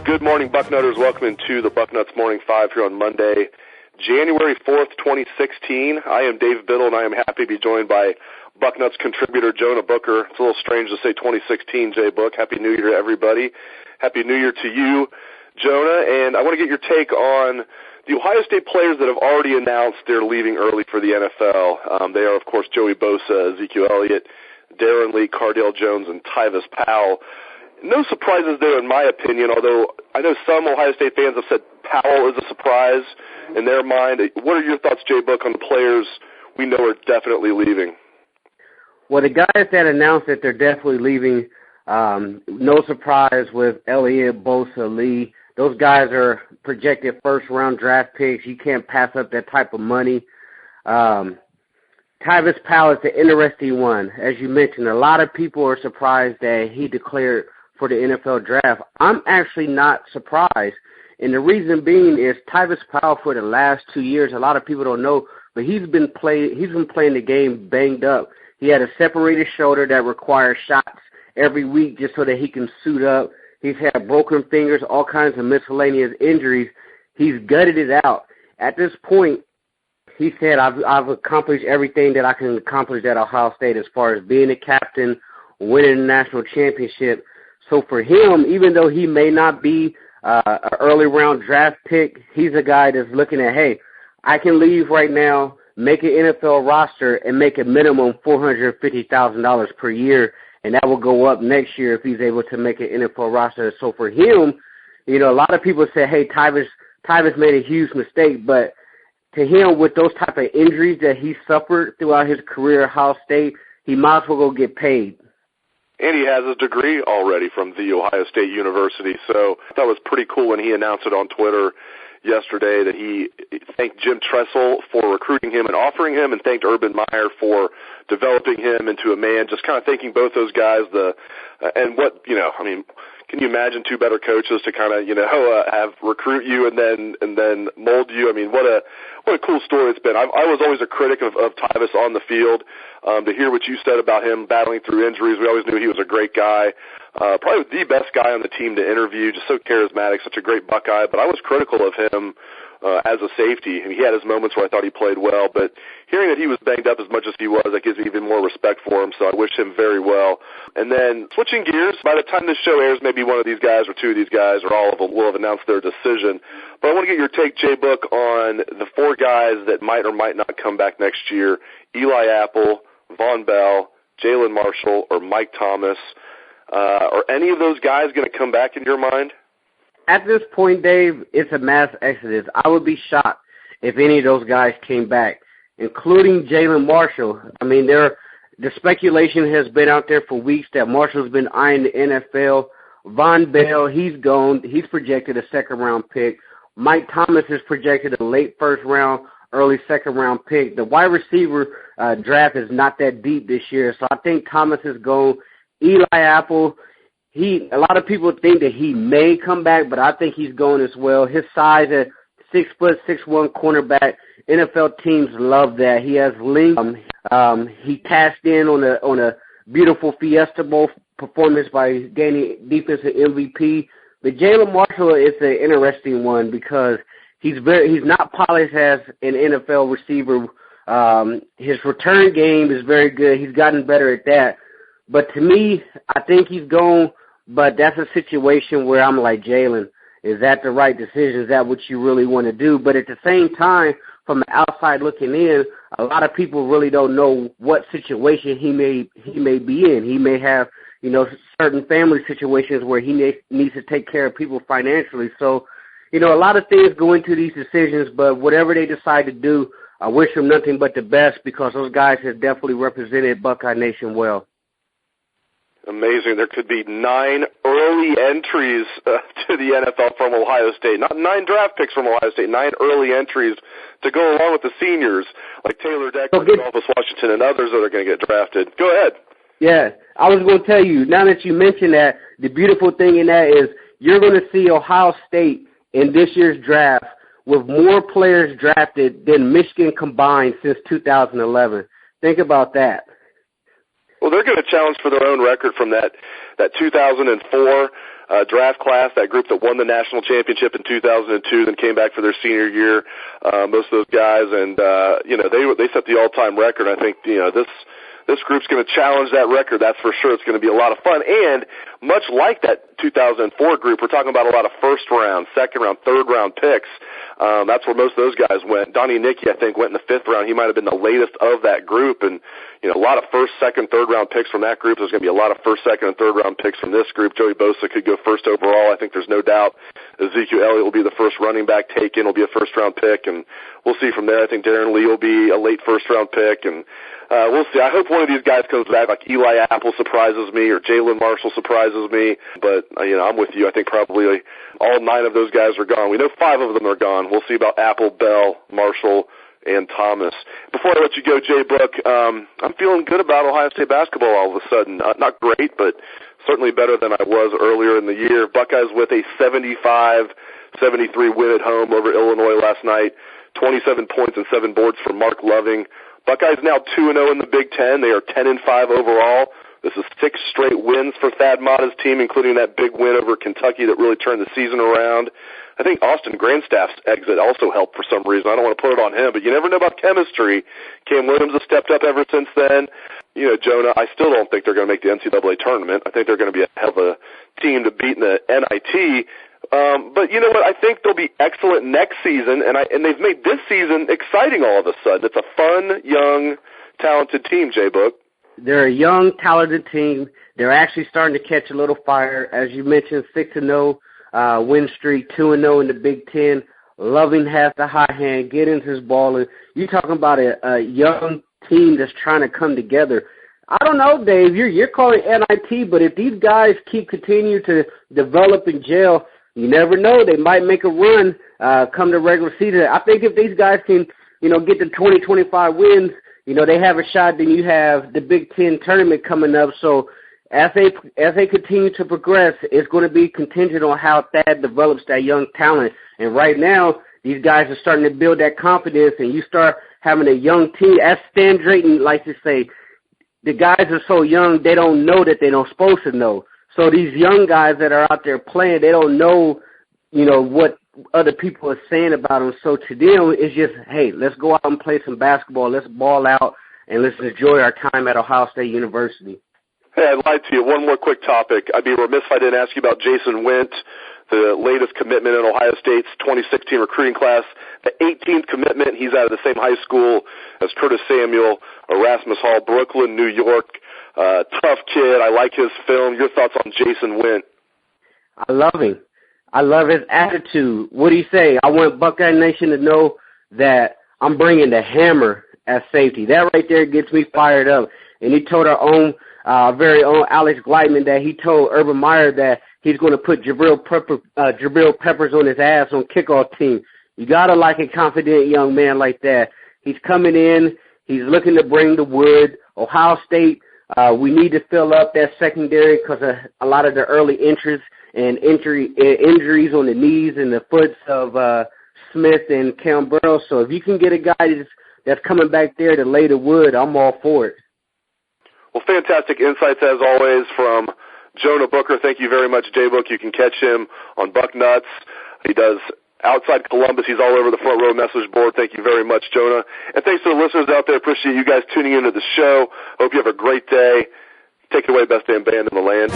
Good morning, Bucknutters. Welcome into the Bucknuts Morning 5 here on Monday, January 4th, 2016. I am Dave Biddle, and I am happy to be joined by Bucknuts contributor Jonah Booker. It's a little strange to say 2016, J-Book. Happy New Year to everybody. Happy New Year to you, Jonah. And I want to get your take on the Ohio State players that have already announced they're leaving early for the NFL. They are, of course, Joey Bosa, Ezekiel Elliott, Darren Lee, Cardale Jones, and Tyvis Powell. No surprises there, in my opinion, although I know some Ohio State fans have said Powell is a surprise in their mind. What are your thoughts, J-Book, on the players we know are definitely leaving? Well, the guys that announced that they're definitely leaving, no surprise with Elliott, Bosa, Lee. Those guys are projected first-round draft picks. You can't pass up that type of money. Tyvis Powell is the interesting one. As you mentioned, a lot of people are surprised that he declared for the NFL draft. I'm actually not surprised, and the reason being is Tyvis Powell for the last 2 years, a lot of people don't know, but he's been playing the game banged up. He had a separated shoulder that requires shots every week just so that he can suit up. He's had broken fingers, all kinds of miscellaneous injuries. He's gutted it out. At this point, he said, I've accomplished everything that I can accomplish at Ohio State as far as being a captain, winning a national championship. So for him, even though he may not be an early round draft pick, he's a guy that's looking at, hey, I can leave right now, make an NFL roster, and make a minimum $450,000 per year, and that will go up next year if he's able to make an NFL roster. So for him, you know, a lot of people say, hey, Tyvis made a huge mistake, but to him, with those type of injuries that he suffered throughout his career at Ohio State, he might as well go get paid. And he has a degree already from The Ohio State University, so that was pretty cool when he announced it on Twitter yesterday that he thanked Jim Tressel for recruiting him and offering him, and thanked Urban Meyer for developing him into a man. Just kind of thanking both those guys. Can you imagine two better coaches to kind of, have recruit you and then mold you? I mean, what a cool story it's been. I was always a critic of Tyvis on the field. To hear what you said about him battling through injuries, we always knew he was a great guy. Probably the best guy on the team to interview, just so charismatic, such a great Buckeye. But I was critical of him as a safety. He had his moments where I thought he played well, but hearing that he was banged up as much as he was, that gives me even more respect for him, so I wish him very well. And then switching gears, by the time this show airs, maybe one of these guys or two of these guys or all of them will have announced their decision. But I want to get your take, J-Book, on the four guys that might or might not come back next year: Eli Apple, Von Bell, Jalin Marshall, or Mike Thomas. Are any of those guys going to come back in your mind? At this point, Dave, it's a mass exodus. I would be shocked if any of those guys came back, including Jalin Marshall. I mean, the speculation has been out there for weeks that Marshall's been eyeing the NFL. Von Bell, he's gone. He's projected a second-round pick. Mike Thomas is projected a late first-round, early second-round pick. The wide receiver draft is not that deep this year, so I think Thomas is gone. Eli Apple, a lot of people think that he may come back, but I think he's going as well. His size at 6', 6'1" cornerback, NFL teams love that. He has length. He cashed in on a beautiful Fiesta Bowl performance by gaining defensive MVP. But Jalin Marshall is an interesting one because he's not polished as an NFL receiver. His return game is very good. He's gotten better at that. But to me, I think he's gone. But that's a situation where I'm like, Jalin, is that the right decision? Is that what you really want to do? But at the same time, from the outside looking in, a lot of people really don't know what situation he may be in. He may have, certain family situations where he needs to take care of people financially. So, a lot of things go into these decisions, but whatever they decide to do, I wish them nothing but the best because those guys have definitely represented Buckeye Nation well. Amazing. There could be 9 early entries to the NFL from Ohio State. Not 9 draft picks from Ohio State, 9 early entries to go along with the seniors, like Taylor Decker, Elvis Washington, and others that are going to get drafted. Go ahead. Yeah, I was going to tell you, now that you mentioned that, the beautiful thing in that is you're going to see Ohio State in this year's draft with more players drafted than Michigan combined since 2011. Think about that. Well, they're going to challenge for their own record from that 2004 draft class, that group that won the national championship in 2002, then came back for their senior year. Most of those guys, and they set the all-time record. I think this group's going to challenge that record. That's for sure. It's going to be a lot of fun. And much like that 2004 group, we're talking about a lot of first-round, second-round, third-round picks. That's where most of those guys went. Donnie Nicky, I think, went in the 5th round. He might have been the latest of that group. And, a lot of first, second, third-round picks from that group. There's going to be a lot of first, second, and third-round picks from this group. Joey Bosa could go first overall. I think there's no doubt Ezekiel Elliott will be the first running back taken, will be a first-round pick. And we'll see from there. I think Darren Lee will be a late first-round pick. And we'll see. I hope one of these guys comes back, like Eli Apple surprises me or Jalin Marshall surprises me. But, I'm with you. I think probably all 9 of those guys are gone. We know 5 of them are gone. We'll see about Apple, Bell, Marshall, and Thomas. Before I let you go, Jay Book, I'm feeling good about Ohio State basketball all of a sudden. Not great, but certainly better than I was earlier in the year. Buckeyes with a 75-73 win at home over Illinois last night. 27 points and 7 boards for Mark Loving. Buckeyes now 2-0 in the Big Ten. They are 10-5 overall. This is 6 straight wins for Thad Matta's team, including that big win over Kentucky that really turned the season around. I think Austin Grandstaff's exit also helped for some reason. I don't want to put it on him, but you never know about chemistry. Cam Williams has stepped up ever since then. Jonah, I still don't think they're going to make the NCAA tournament. I think they're going to be a hell of a team to beat in the NIT. But you know what? I think they'll be excellent next season, and they've made this season exciting all of a sudden. It's a fun, young, talented team, Jay Book. They're a young, talented team. They're actually starting to catch a little fire. As you mentioned, 6-0 win streak, 2-0 in the Big Ten. Loving has the high hand, get into his ball. And you're talking about a young team that's trying to come together. I don't know, Dave. You're calling NIT, but if these guys continue to develop and gel, you never know. They might make a run come the regular season. I think if these guys can, get to 20, 25 wins, they have a shot. Then you have the Big Ten tournament coming up. So as they continue to progress, it's going to be contingent on how Thad develops that young talent. And right now, these guys are starting to build that confidence, and you start having a young team. As Stan Drayton likes to say, the guys are so young, they don't know that they don't supposed to know. So these young guys that are out there playing, they don't know, what other people are saying about them. So to them, it's just, hey, let's go out and play some basketball. Let's ball out, and let's enjoy our time at Ohio State University. Hey, I'd lied to you. One more quick topic. I'd be remiss if I didn't ask you about Jason Wint, the latest commitment in Ohio State's 2016 recruiting class. The 18th commitment. He's out of the same high school as Curtis Samuel, Erasmus Hall, Brooklyn, New York. Tough kid. I like his film. Your thoughts on Jason Wint? I love him. I love his attitude. What do you say? I want Buckeye Nation to know that I'm bringing the hammer at safety. That right there gets me fired up. And he told our own, very own Alex Gleitman that he told Urban Meyer that he's going to put Jabril Peppers on his ass on kickoff team. You got to like a confident young man like that. He's coming in. He's looking to bring the wood. Ohio State, we need to fill up that secondary because of a lot of the early entries and injuries on the knees and the foots of Smith and Cam Burrow. So if you can get a guy that's coming back there to lay the wood, I'm all for it. Well, fantastic insights as always from Jonah Booker. Thank you very much, J-Book. You can catch him on Bucknuts. He does outside Columbus. He's all over the front row message board. Thank you very much, Jonah. And thanks to the listeners out there. Appreciate you guys tuning into the show. Hope you have a great day. Take it away, best damn band in the land.